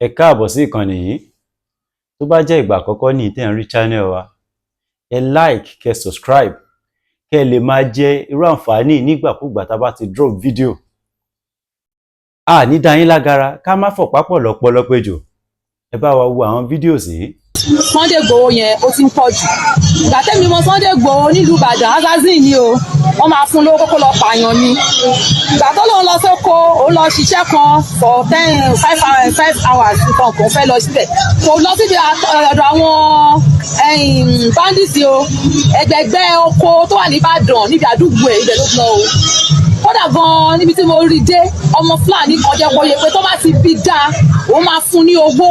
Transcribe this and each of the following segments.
Ẹ káàbọ̀ sí ìkànnì yìí. Tó bá jẹ́ ìgbà àkọ́kọ́ ní tẹ́ ń rí channel wa, ẹ like, kẹ́ subscribe, kẹ́ lè máa jẹ irú àǹfààní nígbàkúgbà tá bá ti drop video. A ní dá yín lágara ká má fọ̀pá pọ̀ lọ́pọ̀lọ́ péjọ. Ẹ bá wa wo àwọn videos yìí. Sunday Igboho yẹn ó ti ń pọ̀ jù. Ìgbà tẹ́mi mọ Sunday Igboho nílùú Ìbàdàn assassin ni o, wọ́n máa fún lówó kókó lọ pààyàn ni. Ìgbà tó lóun lọ sóko, ó lọ ṣiṣẹ́ kan for 5 hours nǹkan kò fẹ́ lọ síbẹ̀. Kò lọ síbi ọ̀dọ̀ àwọn bandits o, ẹgbẹ̀gbẹ́ oko tó wà ní Ìbàdàn níbi àdúgbò ẹ̀ ibẹ̀ ló lọ o. Kódà gan-an níbi tí mo rí dé, ọmọ Fúlàní kan jẹ́ kóye pé tó bá ti bí dáa, òun máa fún ní owó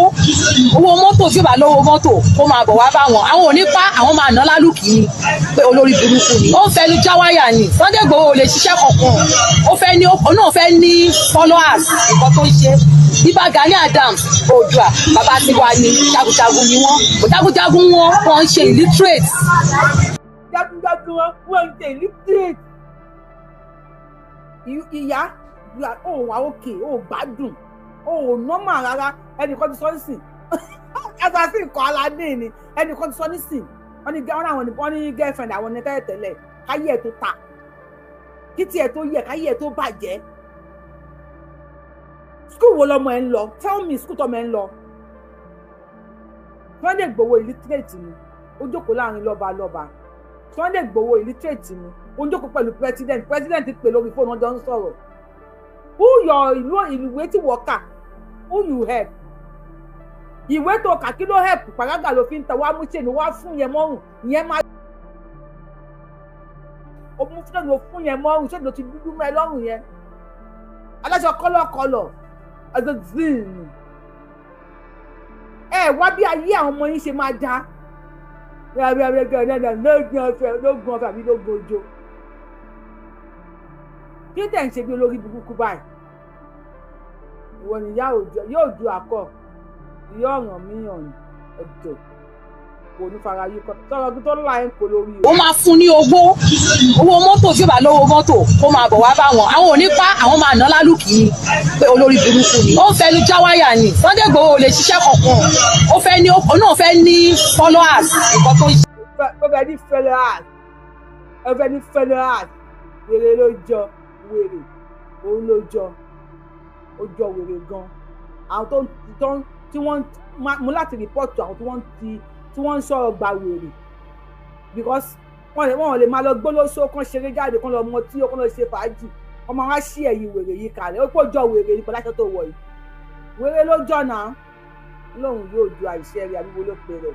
mọ́tò tí ó bá lówó mọ́tò kó máa bọ̀ wá bá wọn. Àwọn ò ní pa, àwọn máa ná lálùkì ni pé olórí burúkú ni. Ó ń fẹnu já wáyà ni. Sunday Igboho ò lè ṣiṣẹ́ kankan. Òun náà fẹ́ ní followers nǹkan tó ń ṣe. Ibà Gani Adams Oòduà bàbá tiwa ni jagunjagun ni wọ́n. Jagunjagun wọn ń ṣe illiterate. Jagunjagun wọn ń ṣe illiterate. Ìyá ó wà òkè ó gbádùn ó nọ́mà rárá ẹnìkan ti sọ nísìn assassin kọ́ aládé ni ẹnìkan ti sọ nísìn wọ́n ní girlfriend àwọn ní tẹ́lẹ̀ káyé ẹ̀ tó ta kí tiẹ̀ tó yẹ káyé ẹ̀ tó bàjẹ́. School wo lọmọ ẹ ń lọ? Tell me school tọmọ ẹ ń lọ. Sunday Igboho illiterate ni ó jókòó láàrin lọ́ba. Sunday Igboho illiterate ni ó ń jókòó pẹ̀lú president pè lórí fóònù ọjọ́ ń sọ̀rọ̀. Who your ìwé tí wọ́n kà? Who you help? Ìwé tó kà kí ló help? Pàrágà ló fi ń tẹ̀ wá mú ṣèlú wá fún yẹn mọ́rùn ìyẹn máa. Ó mú fúnẹ̀ fún yẹn mọ́rùn ṣèlú ti dúdú mọ́ ẹ lọ́rùn yẹn. Aláṣọ kọ́lọ̀kọ́lọ̀ ẹ̀sẹ̀ zin. Ẹ wá bí ayé àwọn ọmọ yín ṣe máa dá. Lógun ọ̀fẹ́ àbí lógun ojo. Kí tẹ̀ ń ṣe bí olórí burúkú báyìí? Ìwọ ni yóò ju àkọ́ ìyá ọ̀ràn míyàn ẹ̀jọ̀ kò ní fara yí kọ́ tọ́rọ tó la ẹ̀ ń kó lórí. Ó máa fún ní owó mọ́tò tí ó bá lówó mọ́tò kó máa bọ̀ wá bá wọn. Àwọn ò ní pa, àwọn máa ná lálùkì ni pé olórí burúkú ni. Ó ń fẹnu já wáyà ni. Sunday Igboho ò lè ṣiṣẹ́ kankan. Òun náà fẹ́ ní followers nǹkan tó ń ṣe. Ó fẹ́ ní followers wèrè ló jọ wèrè òun ló jọ ó jọ wèrè gan. Àwọn tí wọ́n mú láti rìpọ́ọ̀tù àwọn tí wọ́n ń sọ̀rọ̀ gba wèrè because wọ́n lè máa lọ gbólóṣó kan ṣeré jáde kan lọ mọ tí ó kàn lọ ṣe fàájì wọ́n máa wá sí ẹ̀yìn wèrè yìí kalẹ̀ ó pọ̀ jọ wèrè yìí pẹ̀lú aṣọ tó wọ̀ yìí wèrè ló jọ náà lóun yóò ju àìṣe rẹ̀ àbí wo ló pe rẹ̀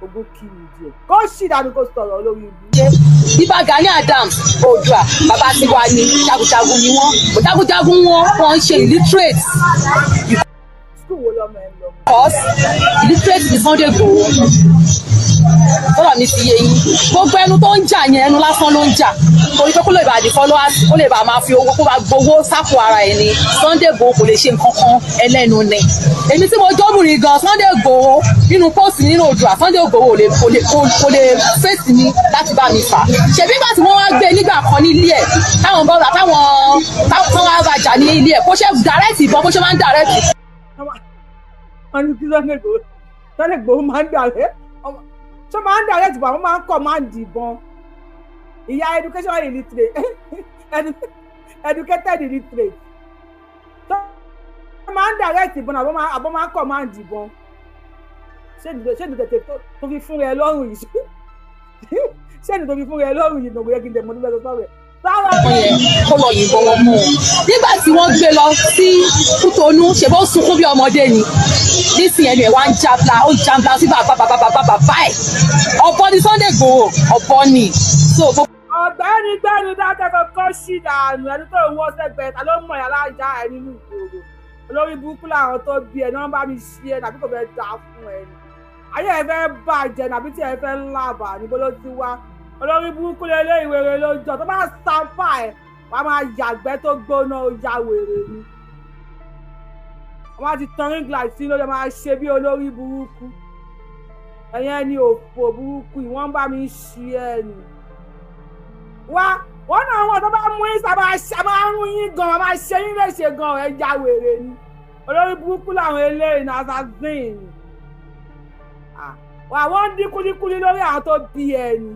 ogún kí ni díẹ̀ kó sì dànù kó sọ̀rọ̀ lórí ibi. Ibà Gani Adams Oòduà bàbá tiwa ni jagunjagun ni wọ́n. Jagunjagun wọn ń ṣe illiterate. School wo lọmọ ẹ lọ? Cause illiterate ni Sunday Igboho. Sọ́dọ̀ mi ti yé yín. Gbogbo ẹnu tó ń jà yẹn ẹnu lásán ló ń jà. Torí pé kó lè bá di followers, kó lè bá máa fi owó kó máa gbowó sápò ara ẹ̀ ni. Sunday Igboho kò lè ṣe nǹkan kan ẹlẹ́nu ni. Èmi tí mo jọ́bùnrin gan Sunday Igboho nínú póòsì nínú Oòduà Sunday Igboho kò lè fèsì mi láti bá mi fà. Ṣèbí nígbà tí wọ́n wá gbé nígbà kan ní ilé ẹ̀ táwọn bọ́ọ̀lù táwọn wá bàjá ní ilé ẹ̀ kó ṣe direct ìbọn kó ṣe máa ń direct. Wọ́n ní kí Sunday Igboho máa ń direct ṣé máa ń direct ìbọn àwọn máa ń kọ́ máa ń dìbọn. Ìyá educated illiterate tó máa ń direct ìbọn àbọ̀ máa ń kọ́ máa ń dìbọn. Ṣé ìdí tètè tó fi fún rẹ lọ́rùn yìí gbogbo yẹ kí n tẹ̀ mọ́ nígbà tó sọ̀rọ̀ ẹ̀. Kó lọ yìnbọn wọn mú un. Nígbà tí wọ́n gbé lọ sí Kútọnú ṣe bó sunkún bí ọmọdé ni. Nísìnyẹn ẹnu ẹ̀ wá ń jabla ó jabla sí bàbá ẹ̀. Ọ̀bọ ni Sunday Igboho ọ̀bọ ni. Ọ̀gbẹ́ni gbẹ́ni dákẹ́kọ̀ọ́ kọ́ sí dànù ẹni tó ń wọ́ sẹ́gbẹ̀ẹ́ ta ló mọ̀ ẹ́ lájà ẹ̀ nínú ìgboro. Olórí burúkú làwọn tó bí ẹ ní wọ́n bá mi ṣí ẹ nàbí kò fẹ́ dà fún ẹ ni. Ayé ẹ fẹ́ bàjẹ́ nàbí tí ẹ fẹ́ lábà níbo ló ti wá. Olórí burúkú lélẹ́ ìwèrè lójọ́ tó bá sáfà ẹ̀ wàá máa yàgbẹ́ tó gbóná ó ya wèrè ni. Wọ́n á ti tan ring light sí lóde máa ṣe bí olórí burúkú. Ẹ̀yẹn ni òfò burúkú yìí wọ́n bá mi ṣí ẹ ni. Wọ́n náà wọ́n tó bá mú yín sábà máa ń rún yín gan máa ṣe yín léṣe gan ẹ̀ ya wèrè ni. olórí burúkú làwọn eléyìí ní assassin wà wọ́n dín kúlíkúlí lórí àwọn tó bí ẹni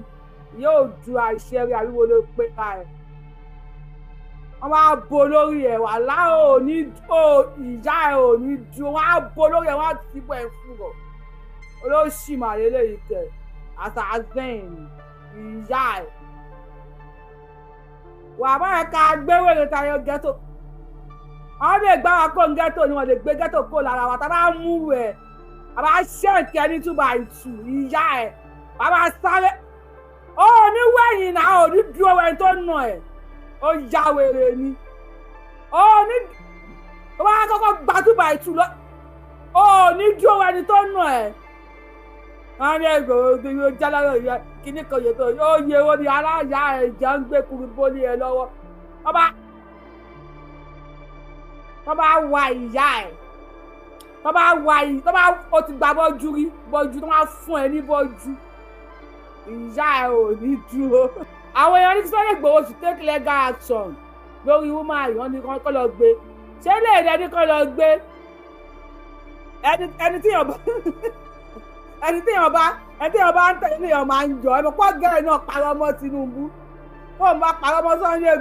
yóò ju àìṣẹ́rí àríwo ló pé ká ẹ̀ wọ́n máa bo lórí ẹ̀ wà láò ní ìyá ẹ̀ ò ní ju wọ́n á bo lórí ẹ̀ wọ́n á ti bọ̀ ẹ̀ fún ọ olóṣì màlélẹ́ yìí tẹ̀ assassin ìyá ẹ̀ wà báyẹn ká gbéwèrè tayọ ghetto wọ́n lè gbá wa kó ghetto ni wọ́n lè gbé ghetto kó lára wa tá a bá mú ẹ̀ a bá ṣẹ́ǹkẹ́ ní 2x2 ìyá ẹ̀ a bá sáré ó ní wẹ̀yìn náà ò ní dúró wẹ̀yìn tó nà ẹ̀ ó ya wèrè ni ó ní ó bá kọ́kọ́ gba 2x2 lọ ó ní dúró wẹ̀yìn tó nà ẹ̀ wọ́n ní ẹgbẹ̀rún ó jálárò yẹ kíní kan yẹ tó ó yẹ ó ní aláya ẹ̀ jẹ́ ń gbé kuru bólé ẹ lọ́wọ́ tó bá wà ìyá ẹ̀ tó bá wà yìí tó bá o ti gba bọ́jú rí bọ́jú tó máa fún ẹ ní bọ́jú ìyá ẹ ò ní dúró. àwọn èèyàn ní Sunday Igboho to take legal action lórí woman yìí wọ́n ní kọ́ lọ gbé ṣé lè rẹ ní kọ́ lọ gbé ẹni tí yàn bá ń tẹ̀lé èèyàn máa ń jọ ẹ̀mọ́ pọ́ gẹ́rẹ́ náà parọ́ mọ́ Tinubu fóun bá parọ́ mọ́ Sunday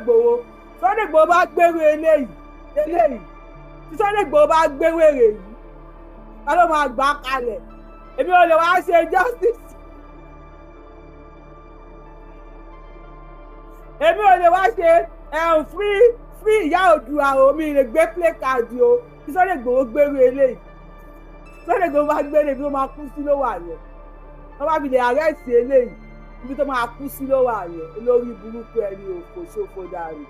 Igboho bá gbérú eléyìí tí Sunday Igboho bá gbérú èrè yìí ká ló máa gbà kalẹ̀ èmi ò lè wá ṣe justice èmi ò lè wá ṣe free ìyá Oòduà omi lè gbé play card o kí Sunday Igboho gbérú eléyìí Sunday Igboho bá gbére ibi tó máa kú sí ló wà yẹn wọ́n bá fi lè arrest eléyìí ibi tó máa kú sí ló wà yẹn olórí burúkú ẹni òkò ṣòfò dàrú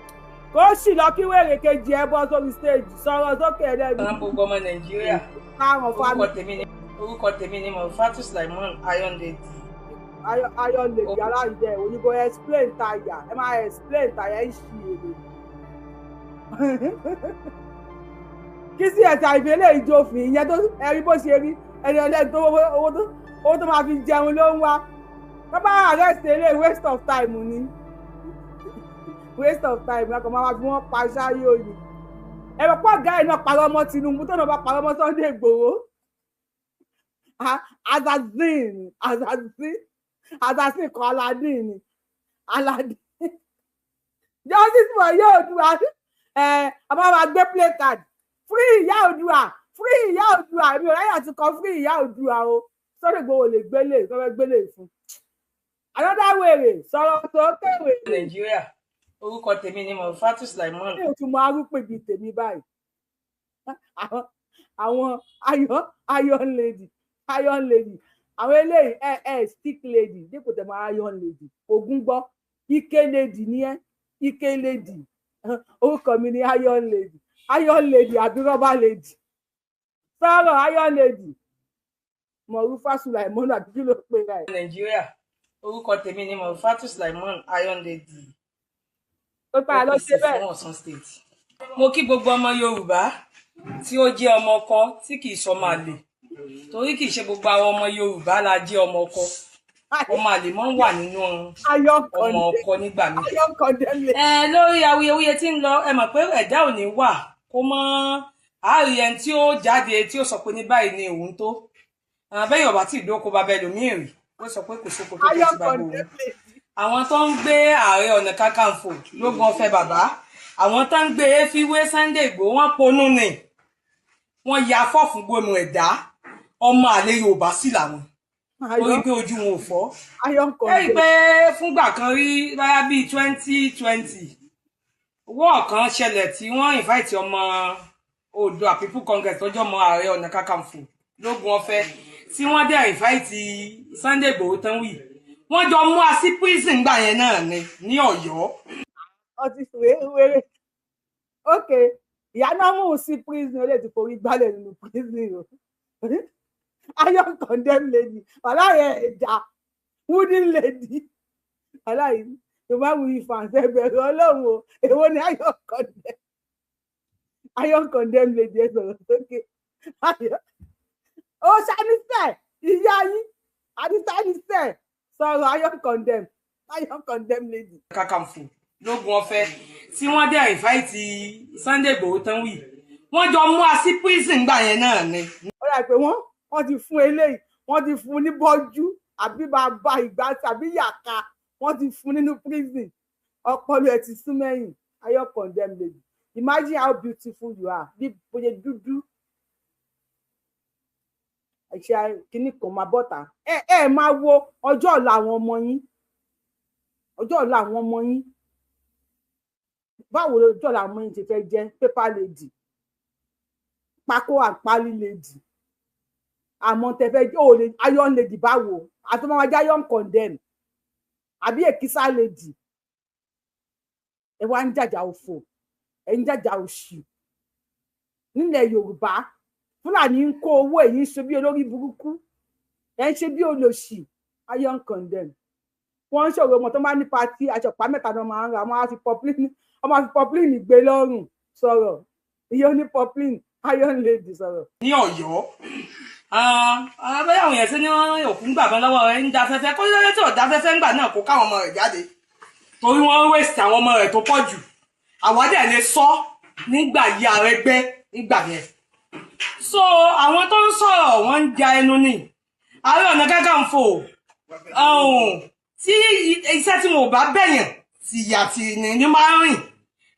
kó sì lọ kí wèrè kejì ẹ bọ́ sórí stage sọ̀rọ̀ sókè ẹlẹ́nu. àwọn gbogbo ọmọ Nàìjíríà orúkọ tèmi ni Mofatu Sulaimon Ayọ̀ndèjì. Ayọ̀ndèjì aláìjẹ òyìnbó explain tàyà ẹ máa explain tàyà ẹ ṣì èrè. kí sí ẹ̀sà ìfẹ́lẹ́ ìjòfin ìyẹn tó ẹ̀rí bó ṣe rí ẹni ọlẹ́ni tó owó tó máa fi jẹun ló ń wá bàbá arrest ilé waste of time ni waste of time lákàn máa fi wọ́n pa ṣáyé òyìn ẹ̀rọ pọ̀ ọ̀gá ẹ̀ náà parọ́ ọmọ Tinubu tó náà bá parọ́ ọmọ Sunday Igboho assassin kan Aladdin justice for ìyá Oòduà àbá máa gbé play card free ìyá Oòduà èmi ò ráyà ti kọ free ìyá Oòduà o Sunday Igboho lè gbélé fún another wèrè sọ̀rọ̀ tó kéwèé. Nàìjíríà orúkọ tèmi ni Mofatu Sulaimon. mi ò tún mọ arúgbó ibi tèmi báyìí àwọn iron lady àwọn eléyìí stick lady dípò tẹ̀ mọ́ iron lady ogun gbọ́ ike lady ni ike lady orúkọ mi ni iron lady àbí rubber lady sọ̀rọ̀ iron lady Mofatu Sulaimon àbí kí ló pè rẹ̀. Nàìjíríà orúkọ tèmi ni Mofatu Sulaimon Ayọ̀ndèjì. ó pa lọ ṣe bẹ́ẹ̀. fún Ọ̀ṣun state. mo kí gbogbo ọmọ Yorùbá tí ó jẹ́ ọmọ ọkọ tí kì í sọmọ àlè torí kì í ṣe gbogbo àwọn ọmọ Yorùbá la jẹ́ ọmọ ọkọ ọmọ àlè mọ́ wà nínú ọmọ ọkọ nígbà míì. lórí awuyewuye tí ń lọ ẹ mọ̀ pé ẹ̀dá ò ní wà kó mọ́ àárín ẹni tí ó jáde tí ó sọ pé ní báyìí ni òun tó bẹ́yìn ọ̀bá tí ìdókò bá bẹ́ẹ̀ lómìn rí ó sọ pé kò sóko tó tó sí bàbá òun. àwọn tó ń gbé Ààrẹ Ọ̀nà Kakanfò lógun ọ̀fẹ́ bàbá àwọn tó ń gbé efiwé Sunday Igboho wọ́n ponú ni wọ́n ya fọ́ọ̀fún gbóòmù ẹ̀dá ọmọ àlè Yorùbá sí làwọn orí pé ojú wọn ò fọ́. ẹ rí i pé fúngbà kan rí báyà bíi 2020 owó ọ̀kan ṣẹlẹ̀ tí wọ́n invite ọmọ Oòduà People Congress tọ́jọ́ mọ Ààrẹ Ọ̀nà Kakanfò lógun ọ̀fẹ́ tí wọ́n dẹ̀ invite Sunday Igboho tán wì wọ́n jọ mú a sí prison gbà yẹn náà ní Ọ̀yọ́. ọtí wéré ok ìyá náà mú un sí prison ó lè ti forí gbálẹ̀ nínú prison o iron condemn lady wàláyé ẹja wooden lady wàláyé tó bá wù í fàǹsẹ̀ bẹ̀rẹ̀ Ọlọ́run o èwo ni iron condemn lady ẹ sọ̀rọ̀ sókè ó ṣàníṣẹ́ ìyá yín àdìsáníṣẹ́ sọ̀rọ̀ iron condemn lady. Kakanfò lógun ọ̀fẹ́ tí wọ́n dẹ̀ invite Sunday Igboho tán wì wọ́n jọ mú a sí prison gbà yẹn náà ni. ó dà pé wọ́n ti fún eléyìí wọ́n ti fún ní bọ́jú àbí bàbá ìgbà tàbí yàká wọ́n ti fún nínú prison ọpọlọ ẹ̀ ti sún mẹ́yìn ayọ̀ condemn lady imagine how beautiful you are bí bóyá dúdú ẹ̀ṣẹ̀ kìíní kan máa bọ́ta ẹ máa wo ọjọ́ ọ̀la àwọn ọmọ yín ọjọ́ ọ̀la àwọn ọmọ yín báwo ọjọ́ ọ̀la àwọn ọmọ yín ti fẹ́ jẹ́ paper lady pákó àpárí lady àmọ́ tẹ fẹ́ jẹ́ òòlè iron lady báwo àtọmọwájá iron condemn àbí èkísà lady ẹ wá ń jàjà òfò ẹ ń jàjà òṣì nílẹ̀ Yorùbá Fúlàní ń kó owó èyí ń ṣe bí olórí burúkú ẹ ń ṣe bí olòṣì iron condemn wọ́n ń ṣòro ọmọ tó máa ní pati aṣọpá mẹ́ta náà máa ń ra ọmọ àfi poplin gbé lọ́rùn sọ̀rọ̀ iye oní poplin iron lady sọ̀rọ̀. ní Ọ̀yọ́ abẹ́yàwó yẹn sí ní òkú ń gbàgbọ́ lọ́wọ́ rẹ̀ ń da fẹ́fẹ́ kó lóye tí ò da fẹ́fẹ́ ńgbà náà kó káwọn ọmọ rẹ̀ jáde torí wọ́n waste àwọn ọmọ rẹ̀ tó pọ̀ jù àwọn dẹ̀ lè sọ nígbà yí Arẹ́gbẹ́ nígbà yẹn. So àwọn tó ń sọ̀rọ̀ wọ́n ń ja ẹnu ní Ààrẹ Ọ̀nà Kakanfò tí iṣẹ́ tí wọn ò bá bẹ̀yàn tìyà tì ní máa ń rìn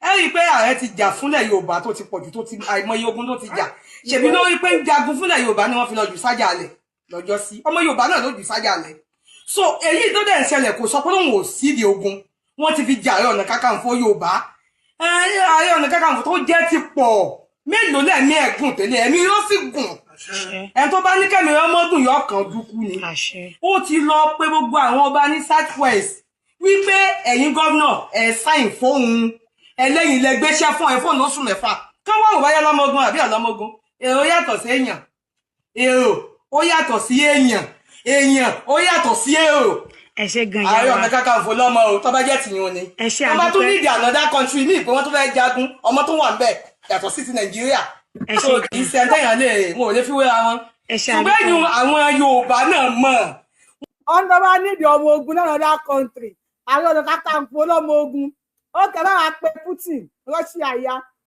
ẹ rí i pé ààrẹ ti jà fúnlẹ̀ Yorùbá tó ti pọ̀jù tó ti àìmọye ogun tó ti jà ṣèbí lórí pé ń jagun fúnlẹ̀ Yorùbá ni wọ́n fi lọ jù sájà alẹ̀ lọ́jọ́ sí ọmọ Yorùbá náà ló jù sájà alẹ̀. So èyí tó dẹ̀ ń ṣẹlẹ̀ kò sọ pé òun ò sídìí ogun wọ́n ti fi jà Ààrẹ Ọ̀nà Kakanfò Yorùbá Ààrẹ Ọ̀nà Kakanfò tó jẹ́ ti pọ̀ mélòó lẹ́mí ẹ̀gùn tẹ́lẹ̀ ẹ̀mí yóò sì gùn ẹ̀ tó bá ní kẹ́mi ọmọdún yóò kàn dúkú ni ó ti lọ pé gbogbo àwọn ọba ní South West wípé ẹ̀yin gómìnà ẹ̀ sáìn fóun ẹlẹ́yìn lẹ gbéṣẹ́ fún ẹ fóun lóṣù 6 kán wọ́n ò báyá lọ́mọgun àbí ọ̀lọ́mọgun èrò yàtọ̀ sí èèyàn èrò ó yàtọ̀ sí èèyàn èèyàn ó yàtọ̀ sí èrò. ẹ ṣe gan yàrá Ààrẹ Ọ̀nà Kakanfò lọ́mọ o tó bá jẹ́ tìyún ni ọmọ tó ní ìdí another country ní ìpín wọn tó fẹ́ jagun ọmọ tó wà ń bẹ̀ yàtọ̀ sí ti Nàìjíríà so kì í ṣe ẹ̀ńtẹ̀yàn lè wọn ò lè fi wéra wọn ṣùgbọ́n ẹ̀yìn àwọn Yorùbá náà mọ̀. ọ̀nà bá nídìí ọmọ ogun náà another country Ààrẹ Ọ̀nà Kakanfò lọ́mọ ogun ó kẹ́ bá wa pé Putin Russia ya